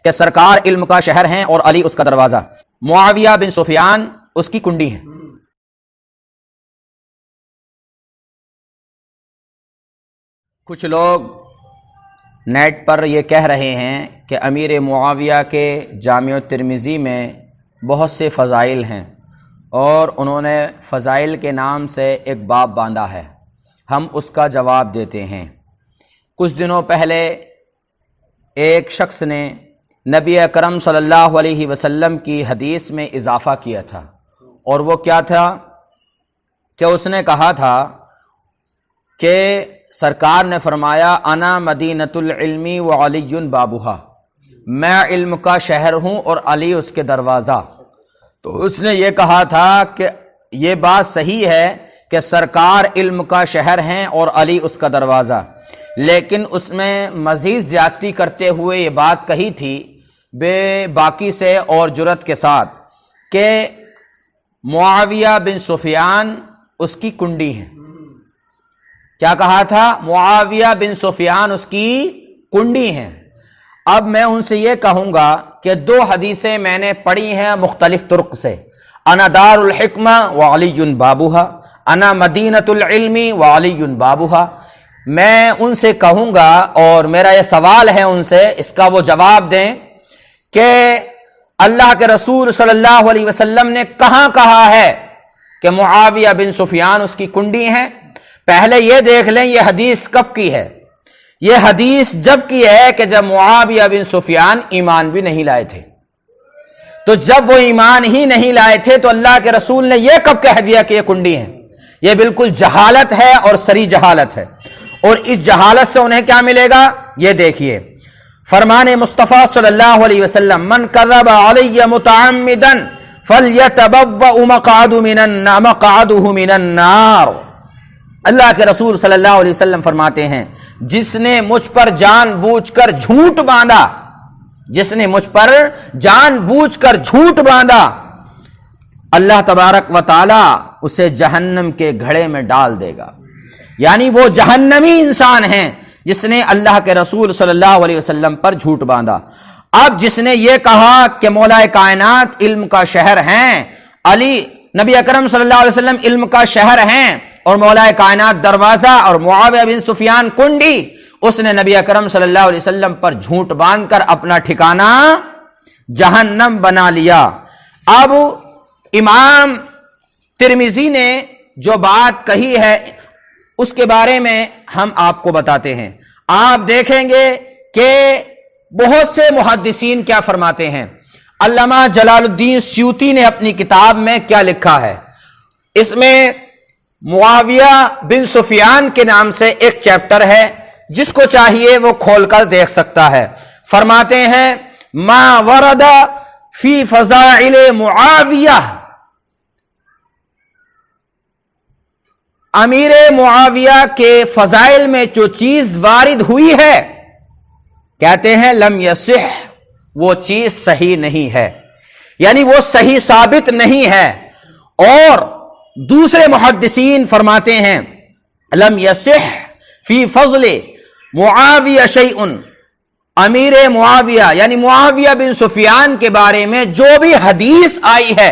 کہ سرکار علم کا شہر ہیں اور علی اس کا دروازہ. معاویہ بن سفیان اس کی کنڈی ہے. کچھ لوگ نیٹ پر یہ کہہ رہے ہیں کہ امیر معاویہ کے جامع ترمذی میں بہت سے فضائل ہیں اور انہوں نے فضائل کے نام سے ایک باب باندھا ہے. ہم اس کا جواب دیتے ہیں. کچھ دنوں پہلے ایک شخص نے نبی اکرم صلی اللہ علیہ وسلم کی حدیث میں اضافہ کیا تھا، اور وہ کیا تھا کہ اس نے کہا تھا کہ سرکار نے فرمایا انا مدینۃ العلم وعلی بابھا، میں علم کا شہر ہوں اور علی اس کے دروازہ. تو اس نے یہ کہا تھا کہ یہ بات صحیح ہے کہ سرکار علم کا شہر ہیں اور علی اس کا دروازہ، لیکن اس میں مزید زیادتی کرتے ہوئے یہ بات کہی تھی بے باکی سے اور جرأت کے ساتھ کہ معاویہ بن سفیان اس کی کنڈی ہے. کیا کہا تھا؟ معاویہ بن سفیان اس کی کنڈی ہیں. اب میں ان سے یہ کہوں گا کہ دو حدیثیں میں نے پڑھی ہیں مختلف طرق سے، انا دار الحکمہ وعلی بابھا، انا مدینۃ العلم وعلی بابھا. میں ان سے کہوں گا اور میرا یہ سوال ہے ان سے، اس کا وہ جواب دیں کہ اللہ کے رسول صلی اللہ علیہ وسلم نے کہاں کہا ہے کہ معاویہ بن سفیان اس کی کنڈی ہیں؟ پہلے یہ دیکھ لیں یہ حدیث کب کی ہے. یہ حدیث جب کی ہے کہ جب معاویہ بن سفیان ایمان بھی نہیں لائے تھے. تو جب وہ ایمان ہی نہیں لائے تھے تو اللہ کے رسول نے یہ کب کہہ دیا کہ یہ کنڈی ہیں؟ یہ بالکل جہالت ہے اور سری جہالت ہے. اور اس جہالت سے انہیں کیا ملے گا یہ دیکھیے. فرمان مصطفیٰ صلی اللہ علیہ وسلم من کذب علی متعمدا فلیتبوأ مقعدہ من النار. اللہ کے رسول صلی اللہ علیہ وسلم فرماتے ہیں جس نے مجھ پر جان بوجھ کر جھوٹ باندھا، جس نے مجھ پر جان بوجھ کر جھوٹ باندھا، اللہ تبارک و تعالی اسے جہنم کے گھڑے میں ڈال دے گا. یعنی وہ جہنمی انسان ہیں جس نے اللہ کے رسول صلی اللہ علیہ وسلم پر جھوٹ باندھا. اب جس نے یہ کہا کہ مولا کائنات علم کا شہر ہیں، علی نبی اکرم صلی اللہ علیہ وسلم علم کا شہر ہیں اور مولا کائنات دروازہ اور معاویہ بن سفیان کنڈی، اس نے نبی اکرم صلی اللہ علیہ وسلم پر جھوٹ باندھ کر اپنا ٹھکانہ جہنم بنا لیا. اب امام ترمذی نے جو بات کہی ہے اس کے بارے میں ہم آپ کو بتاتے ہیں. آپ دیکھیں گے کہ بہت سے محدثین کیا فرماتے ہیں. علامہ جلال الدین سیوطی نے اپنی کتاب میں کیا لکھا ہے، اس میں معاویہ بن سفیان کے نام سے ایک چیپٹر ہے، جس کو چاہیے وہ کھول کر دیکھ سکتا ہے. فرماتے ہیں ما ورد فی فضائل معاویہ، امیر معاویہ کے فضائل میں جو چیز وارد ہوئی ہے، کہتے ہیں لم یصح، وہ چیز صحیح نہیں ہے، یعنی وہ صحیح ثابت نہیں ہے. اور دوسرے محدثین فرماتے ہیں لم یصح فی فضل معاویہ شیء، امیر معاویہ یعنی معاویہ بن سفیان کے بارے میں جو بھی حدیث آئی ہے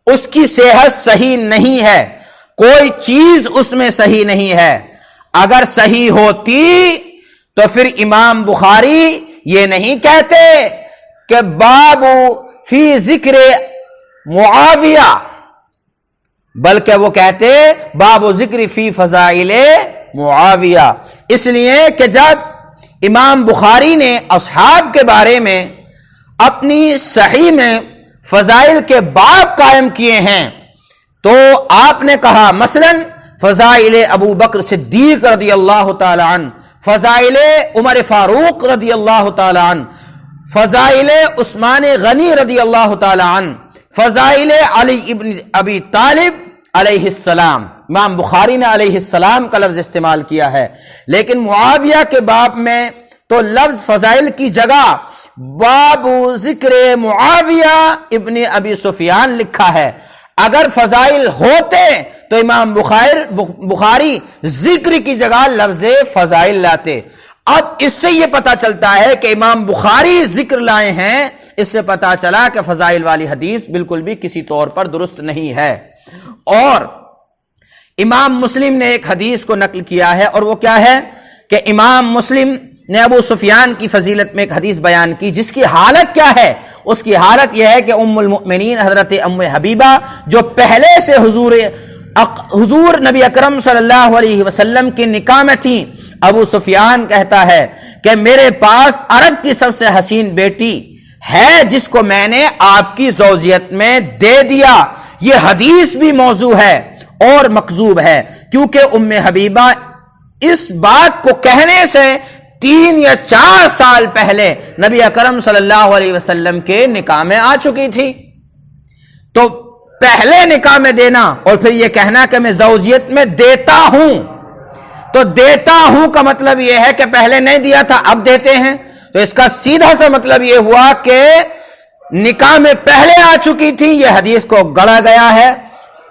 اس کی صحت صحیح نہیں ہے، کوئی چیز اس میں صحیح نہیں ہے. اگر صحیح ہوتی تو پھر امام بخاری یہ نہیں کہتے کہ باب فی ذکر معاویہ، بلکہ وہ کہتے باب ذکر فی فضائل معاویہ. اس لیے کہ جب امام بخاری نے اصحاب کے بارے میں اپنی صحیح میں فضائل کے باب قائم کیے ہیں تو آپ نے کہا مثلا فضائل ابو بکر صدیق رضی اللہ تعالی عنہ، فضائل عمر فاروق رضی اللہ تعالی عنہ، فضائل عثمان غنی رضی اللہ تعالی عنہ، فضائل علی ابن ابی طالب علیہ السلام. امام بخاری نے علیہ السلام کا لفظ استعمال کیا ہے، لیکن معاویہ کے باب میں تو لفظ فضائل کی جگہ باب ذکر معاویہ ابن ابی سفیان لکھا ہے. اگر فضائل ہوتے تو امام بخاری ذکر کی جگہ لفظ فضائل لاتے. اب اس سے یہ پتا چلتا ہے کہ امام بخاری ذکر لائے ہیں، اس سے پتا چلا کہ فضائل والی حدیث بالکل بھی کسی طور پر درست نہیں ہے۔ اور امام مسلم نے ایک حدیث کو نقل کیا ہے، اور وہ کیا ہے کہ امام مسلم نے ابو سفیان کی فضیلت میں ایک حدیث بیان کی، جس کی حالت کیا ہے؟ اس کی حالت یہ ہے کہ ام المؤمنین حضرت ام حبیبہ، جو پہلے سے حضور نبی اکرم صلی اللہ علیہ وسلم کی نکاح میں تھی، ابو سفیان کہتا ہے کہ میرے پاس عرب کی سب سے حسین بیٹی ہے جس کو میں نے آپ کی زوجیت میں دے دیا۔ یہ حدیث بھی موضوع ہے اور مکذوب ہے، کیونکہ ام حبیبہ اس بات کو کہنے سے 3 یا 4 سال پہلے نبی اکرم صلی اللہ علیہ وسلم کے نکاح میں آ چکی تھی۔ تو پہلے نکاح میں دینا اور پھر یہ کہنا کہ میں زوجیت میں دیتا ہوں، تو دیتا ہوں کا مطلب یہ ہے کہ پہلے نہیں دیا تھا اب دیتے ہیں، تو اس کا سیدھا سا مطلب یہ ہوا کہ نکاح میں پہلے آ چکی تھی۔ یہ حدیث کو گڑا گیا ہے،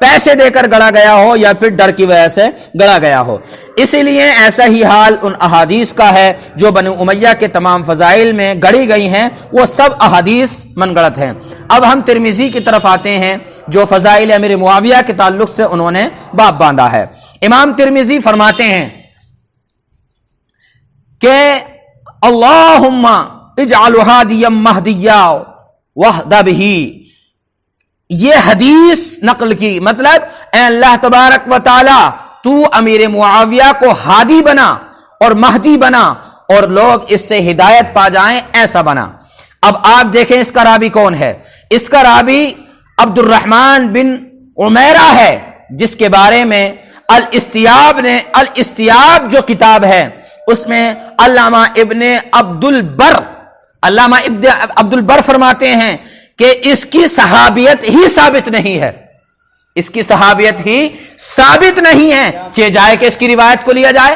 پیسے دے کر گڑا گیا ہو یا پھر ڈر کی وجہ سے گڑا گیا ہو۔ اسی لیے ایسا ہی حال ان احادیث کا ہے جو بنو امیہ کے تمام فضائل میں گڑی گئی ہیں، وہ سب احادیث من گڑت ہیں۔ اب ہم ترمذی کی طرف آتے ہیں جو فضائل امیر معاویہ کے تعلق سے انہوں نے باب باندھا ہے۔ امام ترمذی فرماتے ہیں کہ اللہم اجعل ہادیا مہدیا واہد بہ، یہ حدیث نقل کی، مطلب اے اللہ تبارک و تعالی تو امیر معاویہ کو ہادی بنا اور مہدی بنا اور لوگ اس سے ہدایت پا جائیں، ایسا بنا۔ اب آپ دیکھیں اس کا راوی کون ہے؟ اس کا راوی عبد الرحمن بن عمیرہ ہے، جس کے بارے میں الاستیاب جو کتاب ہے اس میں علامہ ابن عبد البر فرماتے ہیں کہ اس کی صحابیت ہی ثابت نہیں ہے، اس کی صحابیت ہی ثابت نہیں ہے، چاہے جائے کہ اس کی روایت کو لیا جائے۔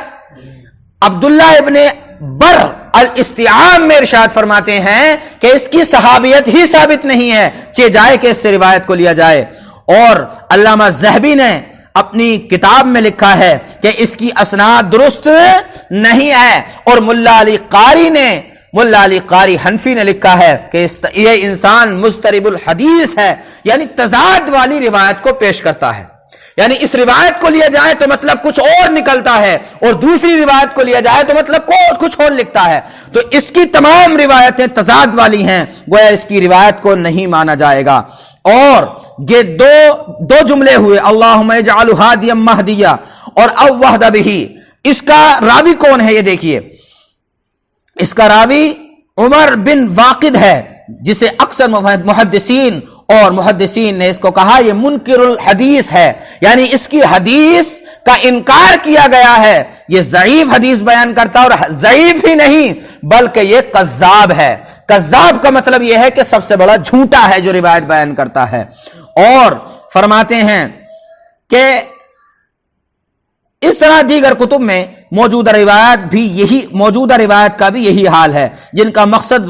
عبداللہ ابن بر الاستیاب میں ارشاد فرماتے ہیں کہ اس کی صحابیت ہی ثابت نہیں ہے، چاہے جائے کہ اس سے روایت کو لیا جائے۔ اور علامہ ذہبی نے اپنی کتاب میں لکھا ہے کہ اس کی اسناد درست نہیں ہے، اور ملا علی قاری حنفی نے لکھا ہے کہ یہ انسان مضطرب الحدیث ہے، یعنی تضاد والی روایت کو پیش کرتا ہے، یعنی اس روایت کو لیا جائے تو مطلب کچھ اور نکلتا ہے، اور دوسری روایت کو لیا جائے تو مطلب کچھ اور لکھتا ہے۔ تو اس کی تمام روایتیں تضاد والی ہیں، گویا اس کی روایت کو نہیں مانا جائے گا۔ اور یہ دو جملے ہوئے، اللہم اجعل ہادیا مہدیا اور او وحد بہ، اس کا راوی کون ہے یہ دیکھیے۔ اس کا راوی عمر بن واقد ہے، جسے اکثر محدثین نے اس کو کہا یہ منکر الحدیث ہے، یعنی اس کی حدیث کا انکار کیا گیا ہے، یہ ضعیف حدیث بیان کرتا ہے، اور ضعیف ہی نہیں بلکہ یہ کذاب ہے۔ کذاب کا مطلب یہ ہے کہ سب سے بڑا جھوٹا ہے جو روایت بیان کرتا ہے۔ اور فرماتے ہیں کہ اس طرح دیگر کتب میں موجودہ روایت کا بھی یہی حال ہے، جن کا مقصد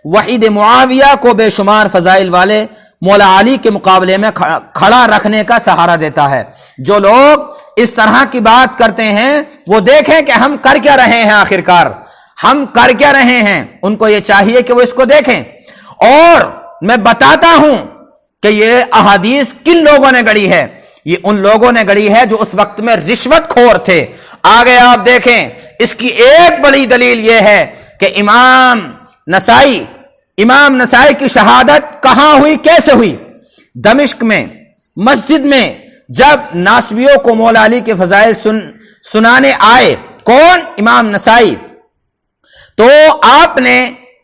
وحید معاویہ کو بے شمار فضائل والے مولا علی کے مقابلے میں کھڑا رکھنے کا سہارا دیتا ہے۔ جو لوگ اس طرح کی بات کرتے ہیں وہ دیکھیں کہ ہم کر کیا رہے ہیں، آخرکار ہم کر کیا رہے ہیں، ان کو یہ چاہیے کہ وہ اس کو دیکھیں۔ اور میں بتاتا ہوں کہ یہ احادیث کن لوگوں نے گڑی ہے، یہ ان لوگوں نے گڑی ہے جو اس وقت میں رشوت خور تھے۔ آگے آپ دیکھیں، اس کی ایک بڑی دلیل یہ ہے کہ امام نسائی کی شہادت کہاں ہوئی، کیسے ہوئی؟ دمشق میں مسجد میں جب ناسبیوں کو مولا علی کے فضائل سنانے آئے، کون؟ امام نسائی، تو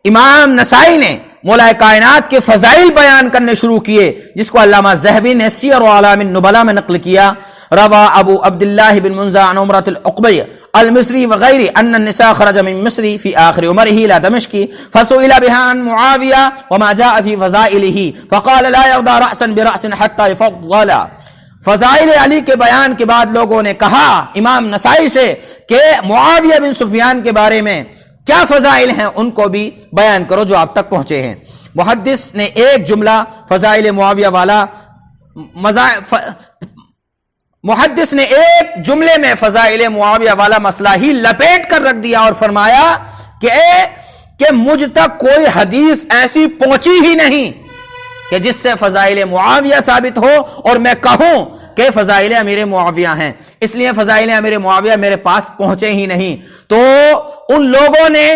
امام نسائی نے مولا کائنات کے فضائل بیان کرنے شروع کیے، جس کو علامہ ذہبی نے سیر و اعلام النبلاء میں نقل کیا۔ روا ابو عبداللہ بن منذر عن عمرة العقبی المصری وغیرہ ان النساء خرج من مصر فی آخر عمره الى دمشق فسئل بها عن معاویہ وما جاء في فضائله فقال لا يرضى رأسا برأس حتى يفضل۔ فضائل علی کے بیان کے بعد لوگوں نے کہا امام نسائی سے کہ معاویہ بن سفیان کے بارے میں کیا فضائل ہیں، ان کو بھی بیان کرو جو آپ تک پہنچے ہیں۔ محدث نے ایک جملہ فضائل معاویہ والا محدث نے ایک جملے میں فضائل معاویہ والا مسئلہ ہی لپیٹ کر رکھ دیا اور فرمایا کہ مجھ تک کوئی حدیث ایسی پہنچی ہی نہیں کہ جس سے فضائل معاویہ ثابت ہو اور میں کہوں کہ فضائل امیر معاویہ ہیں، اس لیے فضائل امیر معاویہ میرے پاس پہنچے ہی نہیں۔ تو ان لوگوں نے،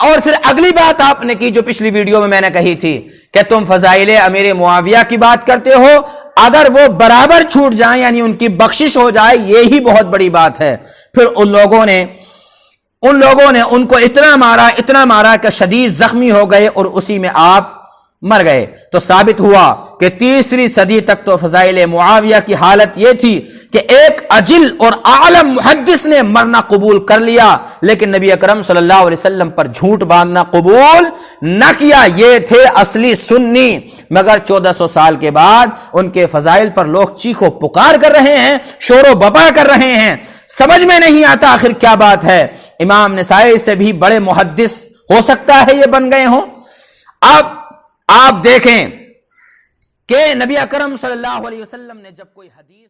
اور پھر اگلی بات آپ نے کی جو پچھلی ویڈیو میں نے کہی تھی کہ تم فضائل امیر معاویہ کی بات کرتے ہو، اگر وہ برابر چھوٹ جائیں یعنی ان کی بخشش ہو جائے، یہی بہت بڑی بات ہے۔ پھر ان لوگوں نے ان کو اتنا مارا کہ شدید زخمی ہو گئے اور اسی میں آپ مر گئے۔ تو ثابت ہوا کہ تیسری صدی تک تو فضائل معاویہ کی حالت یہ تھی کہ ایک اجل اور عالم محدث نے مرنا قبول کر لیا لیکن نبی اکرم صلی اللہ علیہ وسلم پر جھوٹ باندھنا قبول نہ کیا۔ یہ تھے اصلی سنی، مگر 1400 سال کے بعد ان کے فضائل پر لوگ چیخو پکار کر رہے ہیں، شور و ببا کر رہے ہیں۔ سمجھ میں نہیں آتا آخر کیا بات ہے۔ امام نسائی سے بھی بڑے محدث ہو سکتا ہے یہ بن گئے ہوں۔ اب آپ دیکھیں کہ نبی اکرم صلی اللہ علیہ وسلم نے جب کوئی حدیث